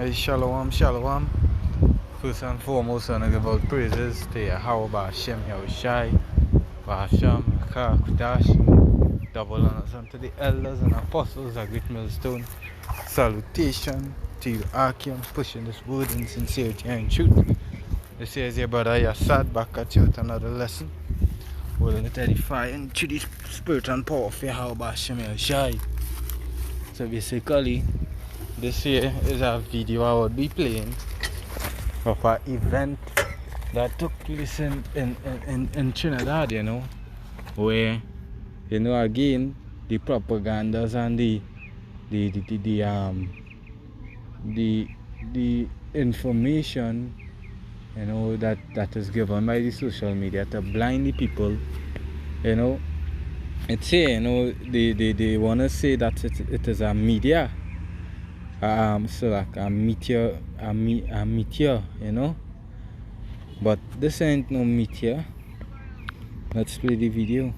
Hey, shalom, shalom. First and foremost, I want to give all praises to Yahweh Hashem Yahushai, Bahasham, Rakah, Kudash, double honors unto the elders and apostles at Great Millstone. Salutation to you, Archeon, pushing this word in sincerity and truth. This is your brother Yassad back at you with another lesson. We're going to edify into the spirit and power of Yahweh Hashem Yahushai. So basically, this here is a video I would be playing of an event that took place in Trinidad, where, again, the propagandas and the information, that is given by the social media to blind the people, it's here, they want to say that it is a media. So like a meteor, but this ain't no meteor. Let's play the video.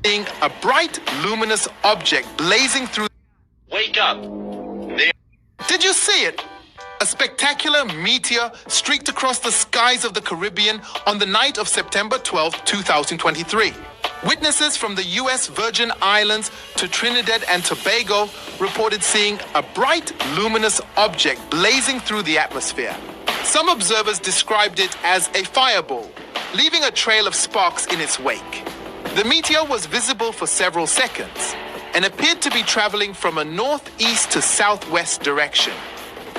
Seeing a bright, luminous object blazing through. Wake up! Did you see it? A spectacular meteor streaked across the skies of the Caribbean on the night of September 12, 2023. Witnesses from the U.S. Virgin Islands to Trinidad and Tobago reported seeing a bright, luminous object blazing through the atmosphere. Some observers described it as a fireball, leaving a trail of sparks in its wake. The meteor was visible for several seconds and appeared to be traveling from a northeast to southwest direction.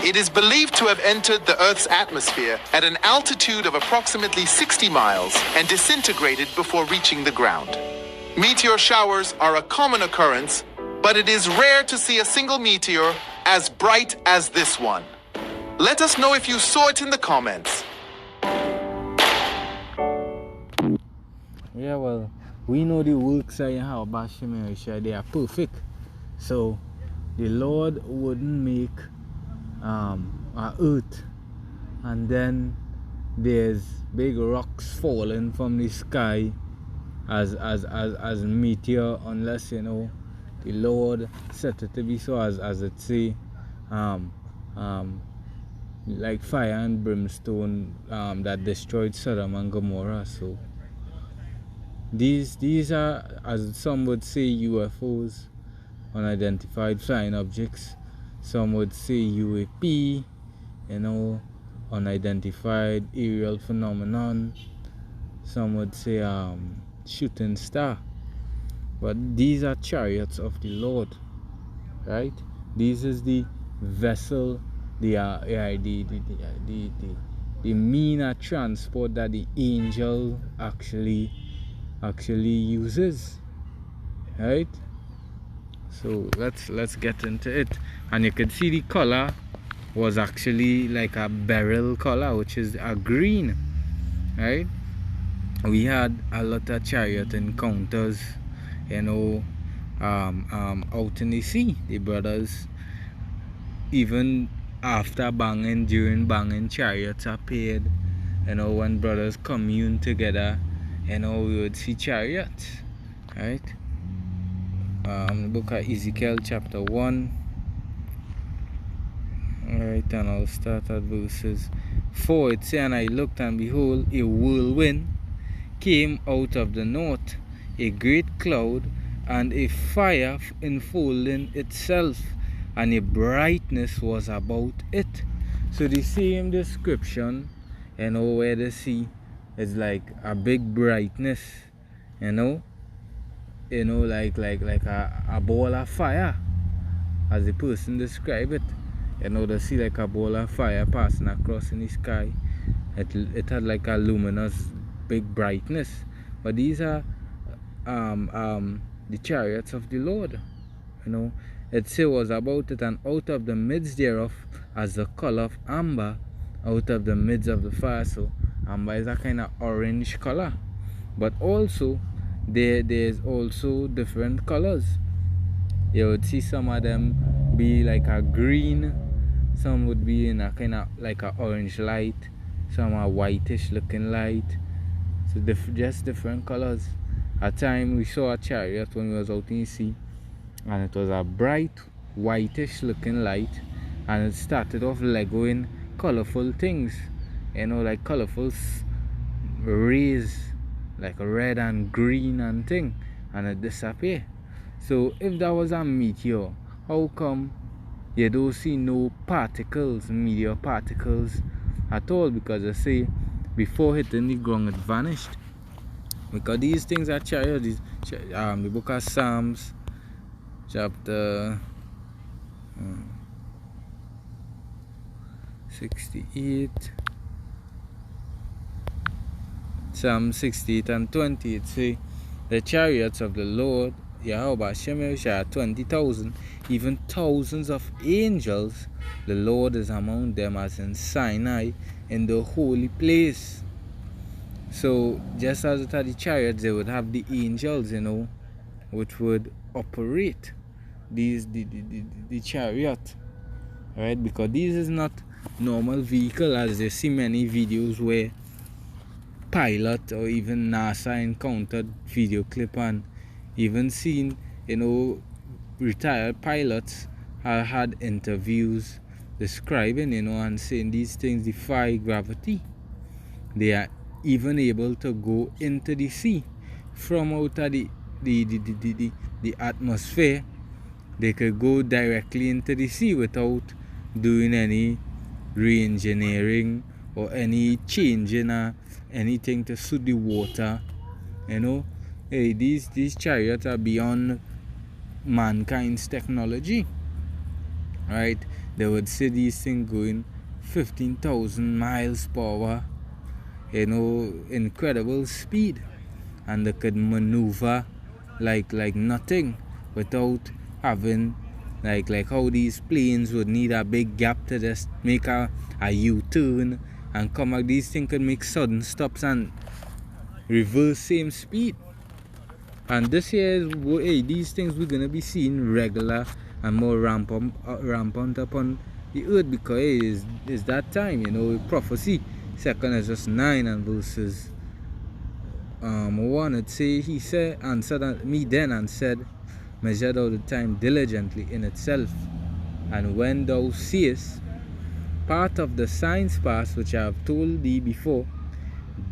It is believed to have entered the Earth's atmosphere at an altitude of approximately 60 miles and disintegrated before reaching the ground. Meteor showers are a common occurrence, but it is rare to see a single meteor as bright as this one. Let us know if you saw it in the comments. Yeah, well, we know the works of Yahweh Hashem Yahushai, they are perfect. So the Lord wouldn't make our earth and then there's big rocks falling from the sky as meteor, unless the Lord set it to be so as it say like fire and brimstone that destroyed Sodom and Gomorrah. So these are, as some would say, UFOs, unidentified flying objects. Some would say UAP, unidentified aerial phenomenon. Some would say shooting star. But these are chariots of the Lord, right? This is the vessel, the mean of transport that the angel actually uses, right? So let's get into it. And you can see the color was actually like a beryl color, which is a green, right? We had a lot of chariot encounters, out in the sea. The brothers, even after banging, during banging, chariots appeared. When brothers commune together, we would see chariots, right? The book of Ezekiel chapter 1. Alright, and I'll start at verses 4. It says, "And I looked, and behold, a whirlwind came out of the north, a great cloud, and a fire enfolding itself, and a brightness was about it." So the same description, where they see is like a big brightness, like a ball of fire, as the person described it. They see like a ball of fire passing across in the sky. It had like a luminous big brightness. But these are the chariots of the Lord. It say was about it, and out of the midst thereof as the color of amber, out of the midst of the fire. So amber is a kind of orange color, but also there's also different colors. You would see some of them be like a green, some would be in a kind of like a orange light, some are whitish looking light. So just different colors. At time we saw a chariot when we was out in the sea, and it was a bright whitish looking light, and it started off legoing colorful things, like colorful rays, like red and green and thing, and it disappeared. So if that was a meteor, how come you don't see no particles, meteor particles at all? Because they say before hitting the ground it vanished. Because these things are chariots. The book of Psalms chapter 68, Psalm 68 and 20, it say the chariots of the Lord Yahweh Hashem are 20,000, even thousands of angels. The Lord is among them as in Sinai in the holy place. So just as it had the chariots, they would have the angels, which would operate the chariot, right? Because this is not normal vehicle, as you see many videos where pilot or even NASA encountered video clip, and even seen retired pilots had interviews describing and saying these things defy gravity. They are even able to go into the sea from out of the atmosphere. They could go directly into the sea without doing any re-engineering or any change in anything to suit the water. Hey, these chariots are beyond mankind's technology, right? They would see these things going 15,000 miles per hour, incredible speed, and they could maneuver like nothing without having like how these planes would need a big gap to just make a U-turn and come back. These things could make sudden stops and reverse same speed. And this year, these things we're gonna be seeing regular and more rampant upon the earth, because it's that time, prophecy. 2 Esdras 9 and verses 1, it say, he answered me then and said, measure thou the time diligently in itself, and when thou seest part of the signs past which I have told thee before,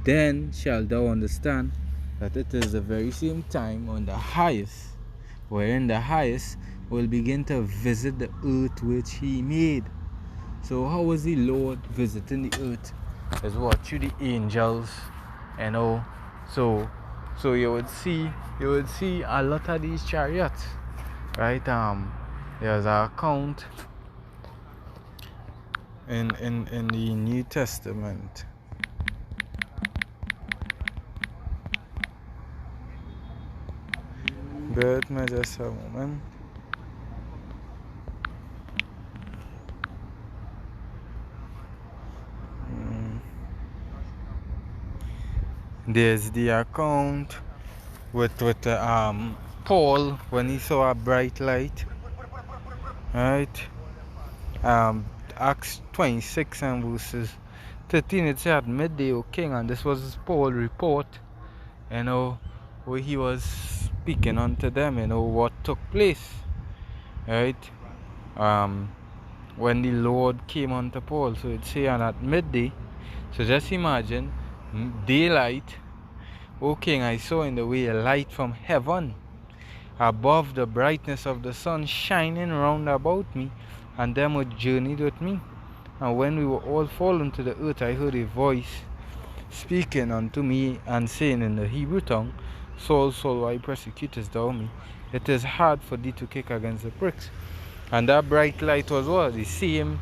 then shalt thou understand that it is the very same time on the highest, wherein the highest will begin to visit the earth which he made. So how was the Lord visiting the earth? Is what through the angels, so you would see a lot of these chariots, right? There's an account in the New Testament. Bear with me just a moment. There's the account with Paul when he saw a bright light, right? Acts 26 and verses 13, it said, at midday, O king, and this was Paul's report, where he was speaking unto them, what took place, right? When the Lord came unto Paul. So it say, and at midday, so just imagine daylight. O king, I saw in the way a light from heaven, above the brightness of the sun, shining round about me, and them who journeyed with me. And when we were all fallen to the earth, I heard a voice speaking unto me and saying in the Hebrew tongue, Saul, Saul, why persecutest thou me? It is hard for thee to kick against the pricks. And that bright light was what? The same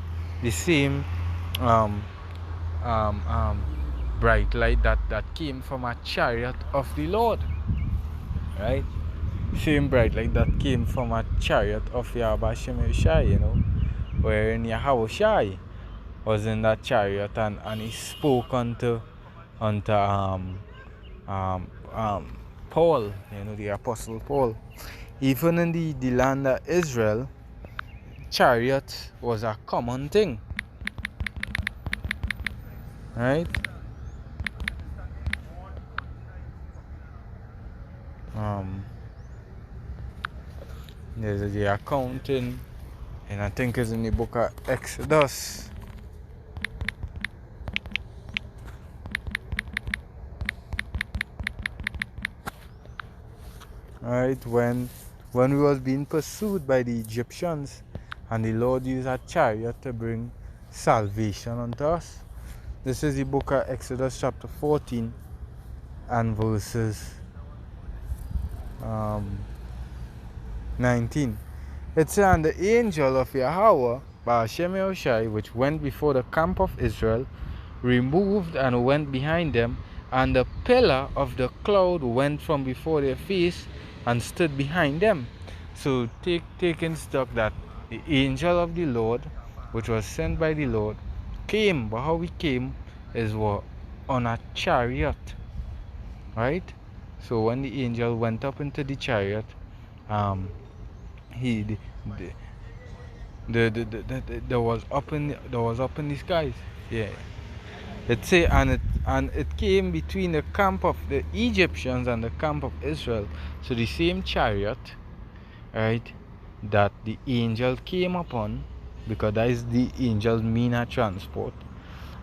bright light that came from a chariot of the Lord, right? Same bright light that came from a chariot of Yahweh Shai, wherein Yahweh was in that chariot, and he spoke unto Paul, the apostle Paul. Even in the land of Israel, chariot was a common thing, right? There's the account in And I think it's in the book of Exodus. Right, when we was being pursued by the Egyptians, and the Lord used a chariot to bring salvation unto us. This is the book of Exodus chapter 14 and verses 19. It says, and the angel of Yahweh, Ba'ashem Yahushai, which went before the camp of Israel, removed and went behind them, and the pillar of the cloud went from before their face and stood behind them. So taking stock that the angel of the Lord, which was sent by the Lord, came, but how he came is what? On a chariot, right? So when the angel went up into the chariot, he there was up in the skies. Yeah. It say and it came between the camp of the Egyptians and the camp of Israel. So the same chariot, right, that the angel came upon, because that is the angel's mean of transport,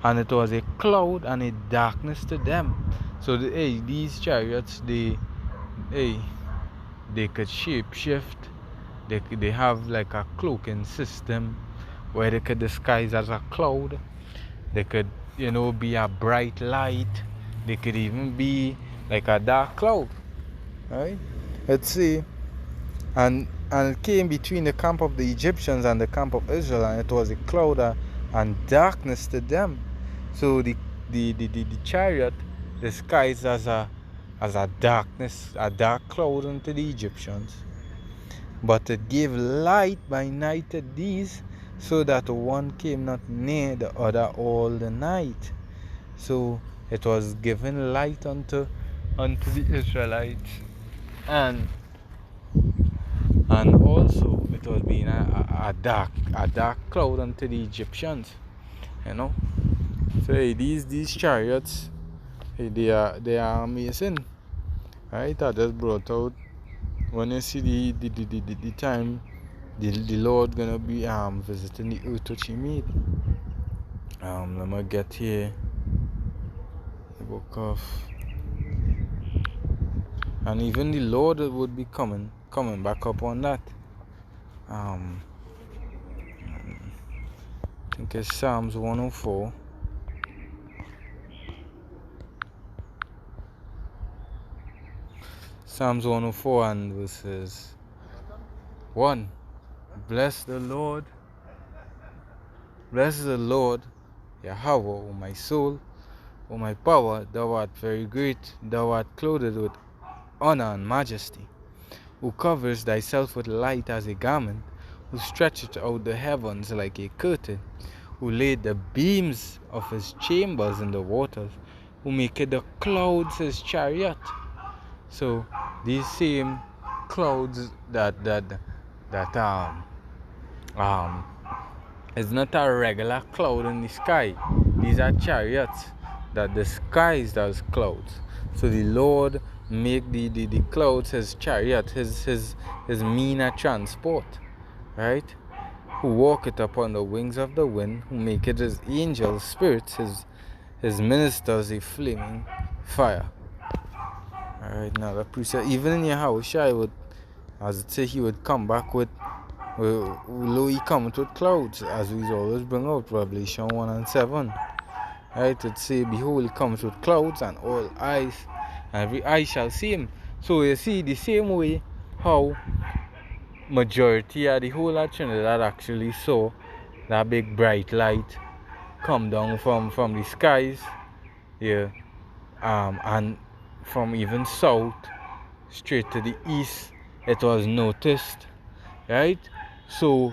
and it was a cloud and a darkness to them. So these chariots, they could shape shift. They have like a cloaking system where they could disguise as a cloud. They could, be a bright light. They could even be like a dark cloud, right? Let's see. And it came between the camp of the Egyptians and the camp of Israel, and it was a cloud and darkness to them. So the chariot disguised as a darkness, a dark cloud unto the Egyptians. But it gave light by night to these, so that one came not near the other all the night. So it was given light unto the Israelites, and also it was being a dark cloud unto the Egyptians. So these chariots, they are amazing, right? I just brought out, when you see the time the Lord gonna be visiting the earth which he made. Let me get here the book of, and even the Lord would be coming back up on that. I think it's Psalms 104. Psalms 104 and verses 1. Bless the Lord, Yahweh, O my soul, O my power. Thou art very great, thou art clothed with honor and majesty, who covers thyself with light as a garment, who stretcheth out the heavens like a curtain, who laid the beams of his chambers in the waters, who maketh the clouds his chariot. So these same clouds that it's not a regular cloud in the sky. These are chariots that disguised as clouds. So the Lord make the clouds his chariot, his mean of transport, right? Who walketh upon the wings of the wind, who maketh his angels spirits, his ministers a flaming fire. Alright, now the precept, even in your house, I would, as it say, he would come back with, lo, he cometh with clouds, as we always bring out, Revelation 1 and 7. Right, it say, behold, he comes with clouds, and all eyes, and every eye shall see him. So you see, the same way how majority of the whole of Trinidad actually saw that big bright light come down from the skies, yeah, and from even south straight to the east, it was noticed, right? So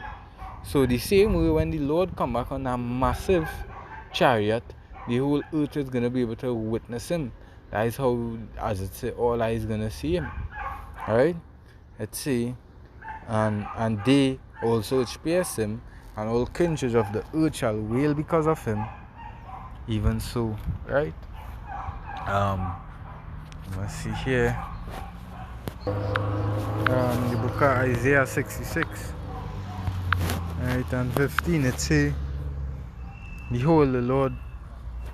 the same way when the Lord come back on a massive chariot, the whole earth is gonna be able to witness him. That is how, as it say, all eyes gonna see him, right? Let's see, and they also which pierce him, and all kindreds of the earth shall wail because of him. Even so, right? Let's see here. The book of Isaiah 66. Right, and 15 it say, behold, the Lord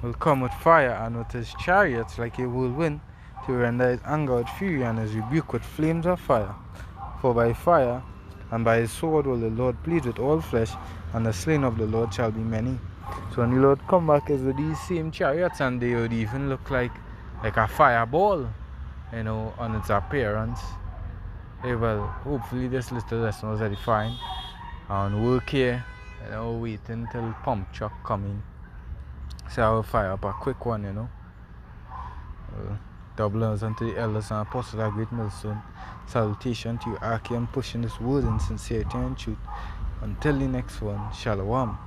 will come with fire and with his chariots like a whirlwind to render his anger with fury and his rebuke with flames of fire. For by fire and by his sword will the Lord plead with all flesh, and the slain of the Lord shall be many. So when the Lord come back is with these same chariots, and they would even look like a fireball, you know, on its appearance. Hey, well, hopefully this little lesson was edifying. And work here, you know, waiting till pump truck coming. So I will fire up a quick one, you know. Double honors unto the elders and apostles of Great Millstone. Salutation to you, Archaean, pushing this word in sincerity and truth. Until the next one, Shalom.